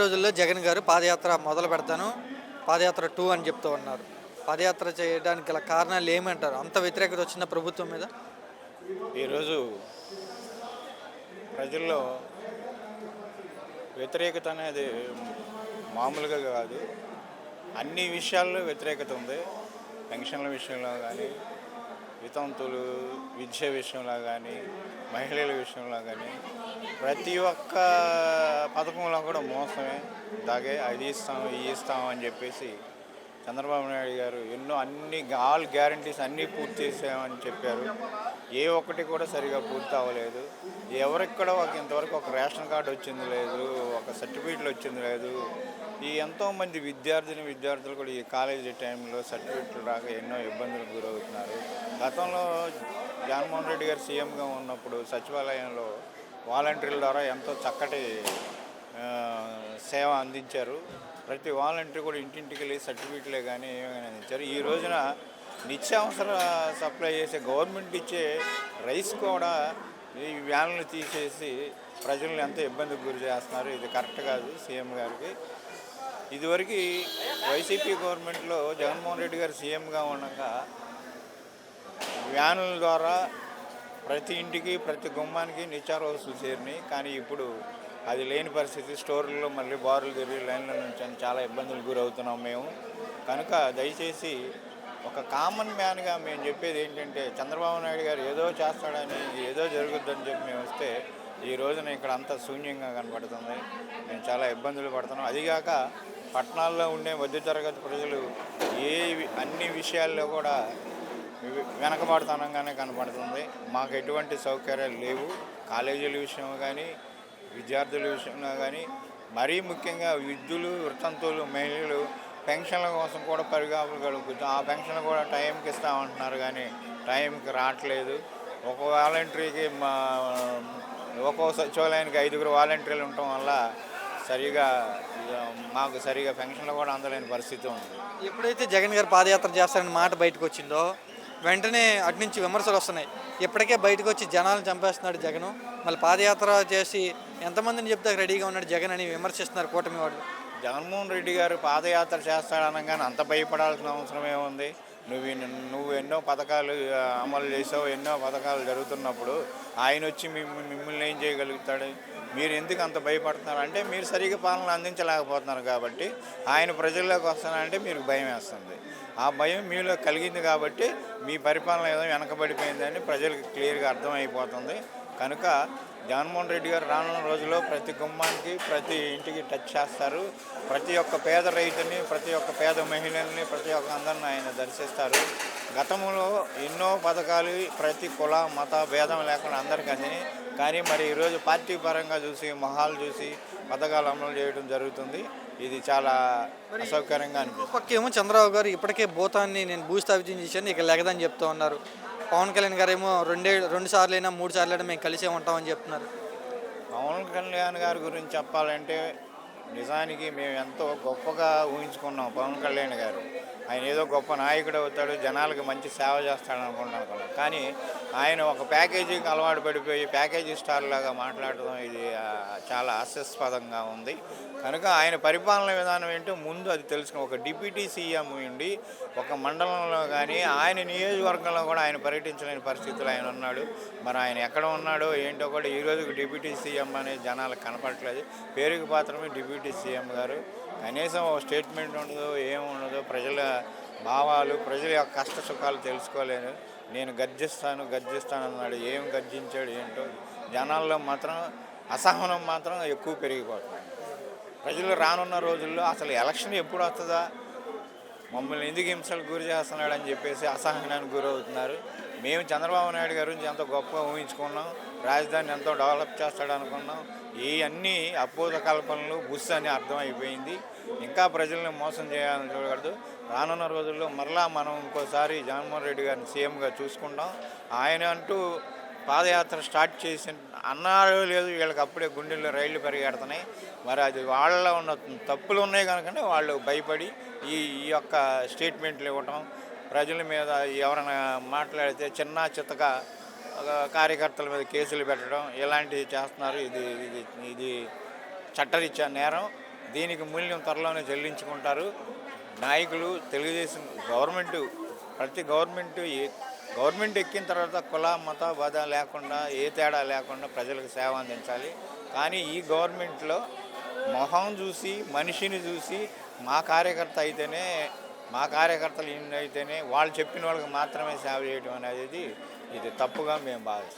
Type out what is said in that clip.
రోజుల్లో జగన్ గారు పాదయాత్ర మొదలు పెడతాను. పాదయాత్ర 2 అని చెప్తూ ఉన్నారు. పాదయాత్ర చేయడానికి గల కారణాలు ఏమంటారు? అంత వ్యతిరేకత వచ్చిందా ప్రభుత్వం మీద? ఈరోజు ప్రజల్లో వ్యతిరేకత అనేది మామూలుగా కాదు, అన్ని విషయాల్లో వ్యతిరేకత ఉంది. పెన్షన్ల విషయంలో కానీ, వితంతులు విద్య విషయంలో కానీ, మహిళల విషయంలో కానీ, ప్రతి ఒక్క పథకంలో కూడా మోసమే. దాగే అది ఇస్తాం ఇవి ఇస్తాం అని చెప్పేసి చంద్రబాబు నాయుడు గారు ఎన్నో ఆల్ గ్యారంటీస్ అన్నీ పూర్తి చేసామని చెప్పారు. ఏ ఒక్కటి కూడా సరిగా పూర్తి అవ్వలేదు. ఎవరికి కూడా ఇంతవరకు ఒక రేషన్ కార్డు వచ్చింది లేదు, ఒక సర్టిఫికేట్లు వచ్చింది లేదు. ఈ ఎంతోమంది విద్యార్థులు కూడా ఈ కాలేజీ టైంలో సర్టిఫికేట్లు రాక ఎన్నో ఇబ్బందులకు గురవుతున్నారు. గతంలో జగన్మోహన్ రెడ్డి గారు సీఎంగా ఉన్నప్పుడు సచివాలయంలో వాలంటీర్ల ద్వారా ఎంతో చక్కటి సేవ అందించారు. ప్రతి వాలంటీర్ కూడా ఇంటింటికి వెళ్ళి సర్టిఫికేట్లే కానీ ఏమైనా అందించారు. ఈ రోజున నిత్యావసర సప్లై చేసే గవర్నమెంట్ ఇచ్చే రైస్ కూడా ఈ వ్యాన్లు తీసేసి ప్రజలను ఎంతో ఇబ్బందికి గురి చేస్తున్నారు. ఇది కరెక్ట్ కాదు సీఎం గారికి. ఇదివరకు వైసీపీ గవర్నమెంట్లో జగన్మోహన్ రెడ్డి గారు సీఎంగా ఉండగా వ్యానుల ద్వారా ప్రతి ఇంటికి ప్రతి గుమ్మానికి నిత్యావసర వస్తువులు చేరినాయి. కానీ ఇప్పుడు అది లేని పరిస్థితి. స్టోర్లలో మళ్ళీ బారులు తిరిగి లైన్ల నుంచి అని చాలా ఇబ్బందులు గురవుతున్నాం మేము. కనుక దయచేసి ఒక కామన్ మ్యాన్గా మేము చెప్పేది ఏంటంటే, చంద్రబాబు నాయుడు గారు ఏదో చేస్తాడని, ఏదో జరుగుద్దని చెప్పి మేము వస్తే ఈ రోజున ఇక్కడ అంతా శూన్యంగా కనపడుతుంది. మేము చాలా ఇబ్బందులు పడుతున్నాం. అదిగాక పట్టణాల్లో ఉండే మధ్యతరగతి ప్రజలు అన్ని విషయాల్లో కూడా వెనకబడతనంగానే కనపడుతుంది. మాకు ఎటువంటి సౌకర్యాలు లేవు. కాలేజీల విషయం కానీ, విద్యార్థుల విషయంలో కానీ, మరీ ముఖ్యంగా విద్యులు వృత్తంతులు మహిళలు పెన్షన్ల కోసం కూడా పరిగాపులు గడుపుతాం. ఆ పెన్షన్ కూడా టైంకి ఇస్తామంటున్నారు కానీ టైంకి రావట్లేదు. ఒక వాలంటరీకి ఒక్కో సచివాలయానికి 5 వాలంటీర్లు ఉండటం వల్ల మాకు సరిగా పెన్షన్లు కూడా అందలేని పరిస్థితి ఉంది. ఎప్పుడైతే జగన్ గారు పాదయాత్ర చేస్తారని మాట బయటకు వచ్చిందో వెంటనే అటు నుంచి విమర్శలు వస్తున్నాయి. ఇప్పటికే బయటకు వచ్చి జనాలను చంపేస్తున్నాడు జగన్, మళ్ళీ పాదయాత్ర చేసి ఎంతమందిని చెప్తే రెడీగా ఉన్నాడు జగన్ అని విమర్శిస్తున్నారు కూటమి వాళ్ళు. జగన్మోహన్ రెడ్డి గారు పాదయాత్ర చేస్తాడనగానే అంత భయపడాల్సిన అవసరం ఏముంది? నువ్వు ఎన్నో పథకాలు అమలు చేసావు, ఎన్నో పథకాలు జరుగుతున్నప్పుడు ఆయన వచ్చి మిమ్మల్ని ఏం చేయగలుగుతాడు? మీరు ఎందుకు అంత భయపడుతున్నారు అంటే, మీరు సరిగ్గా పాలన అందించలేకపోతున్నారు కాబట్టి. ఆయన ప్రజల్లోకి వస్తానంటే మీకు భయం వేస్తుంది. ఆ భయం మీలో కలిగింది కాబట్టి మీ పరిపాలన ఏదో వెనకబడిపోయిందని ప్రజలకు క్లియర్గా అర్థమైపోతుంది. కనుక జగన్మోహన్ రెడ్డి గారు రానున్న రోజుల్లో ప్రతి గుమ్మానికి ప్రతి ఇంటికి టచ్ చేస్తారు. ప్రతి ఒక్క పేద రైతుని, ప్రతి ఒక్క పేద మహిళల్ని, ప్రతి ఒక్క అందరిని ఆయన దర్శిస్తారు. గతంలో ఎన్నో పథకాలు ప్రతి కుల మత భేదం లేకుండా అందరికీ అందినాయి. కానీ మరి ఈరోజు పార్టీ పరంగా చూసి మొహాలు చూసి పథకాలు అమలు చేయడం జరుగుతుంది. ఇది చాలా అసౌకర్యంగా అనిపిస్తుంది. పక్కేమో చంద్రబాబు గారు ఇప్పటికే భూతాన్ని నేను భూస్థాపితం చేశాను, ఇక లెగదని చెప్తూ ఉన్నారు. పవన్ కళ్యాణ్ గారు ఏమో 2 సార్లైనా 3 సార్లైనా మేము కలిసే ఉంటామని చెప్తున్నారు. పవన్ కళ్యాణ్ గారి గురించి చెప్పాలంటే నిజానికి మేము ఎంతో గొప్పగా ఊహించుకున్నాం. పవన్ కళ్యాణ్ గారు ఆయన ఏదో గొప్ప నాయకుడు అవుతాడు, జనాలకు మంచి సేవ చేస్తాడు అనుకుంటాను కదా. కానీ ఆయన ఒక ప్యాకేజీకి అలవాటు పడిపోయి ప్యాకేజీ స్టార్ లాగా మాట్లాడడం ఇది చాలా హాస్యాస్పదంగా ఉంది. కనుక ఆయన పరిపాలన విధానం ఏంటో ముందు అది తెలుసుకుని, ఒక డిప్యూటీ సీఎం ఉండి ఒక మండలంలో కానీ ఆయన నియోజకవర్గంలో కూడా ఆయన పర్యటించలేని పరిస్థితులు ఆయన ఉన్నాడు. మరి ఆయన ఎక్కడ ఉన్నాడో ఏంటో కూడా ఈరోజు డిప్యూటీ సీఎం అనేది జనాలకు కనపడట్లేదు. పేరుకి మాత్రమే డిప్యూటీ సీఎం గారు. కనీసం ఒక స్టేట్మెంట్ ఉండదు, ఏముండదు. ప్రజల భావాలు, ప్రజల యొక్క కష్ట సుఖాలు తెలుసుకోలేను. నేను గర్జిస్తాను అన్నాడు. ఏం గర్జించాడు ఏంటో. జనాల్లో మాత్రం అసహనం మాత్రం ఎక్కువ పెరిగిపోతుంది. ప్రజలు రానున్న రోజుల్లో అసలు ఎలక్షన్ ఎప్పుడు వస్తుందా, మమ్మల్ని ఎందుకు హింసలకు గురి చేస్తున్నాడని చెప్పేసి అసహనానికి గురవుతున్నారు. మేము చంద్రబాబు నాయుడు గారి గురించి ఎంతో గొప్పగా ఊహించుకున్నాం, రాజధాని ఎంతో డెవలప్ చేస్తాడనుకున్నాం. ఈ అన్నీ అపోహ కల్పనలు బుస్ అని అర్థమైపోయింది. ఇంకా ప్రజల్ని మోసం చేయాలని చూడకూడదు. రానున్న రోజుల్లో మరలా మనం ఇంకోసారి జగన్మోహన్ రెడ్డి గారిని సీఎంగా చూసుకుంటాం. ఆయన అంటూ పాదయాత్ర స్టార్ట్ చేసి అన్నారో లేదు, వీళ్ళకి అప్పుడే గుండెల్లో రైళ్లు పరిగెడుతున్నాయి. మరి అది వాళ్ళలో ఉన్న తప్పులు ఉన్నాయి కనుకనే వాళ్ళు భయపడి ఈ యొక్క స్టేట్మెంట్లు ఇవ్వటం, ప్రజల మీద ఎవరైనా మాట్లాడితే చిన్న చిత్తగా కార్యకర్తల మీద కేసులు పెట్టడం ఇలాంటివి చేస్తున్నారు. ఇది చట్టరీత్యా నేరం. దీనికి మూల్యం త్వరలోనే చెల్లించుకుంటారు. నాయకులు, తెలుగుదేశం గవర్నమెంటు, ప్రతి గవర్నమెంట్ ఎక్కిన తర్వాత కుల మత బాధ లేకుండా, ఏ తేడా లేకుండా ప్రజలకు సేవ అందించాలి. కానీ ఈ గవర్నమెంట్లో మొహం చూసి, మనిషిని చూసి, మా కార్యకర్తలు ఇన్ని అయితేనే వాళ్ళు చెప్పిన వాళ్ళకి మాత్రమే సేవ చేయడం అనేది ఇది తప్పుగా మేము భావిస్తాం.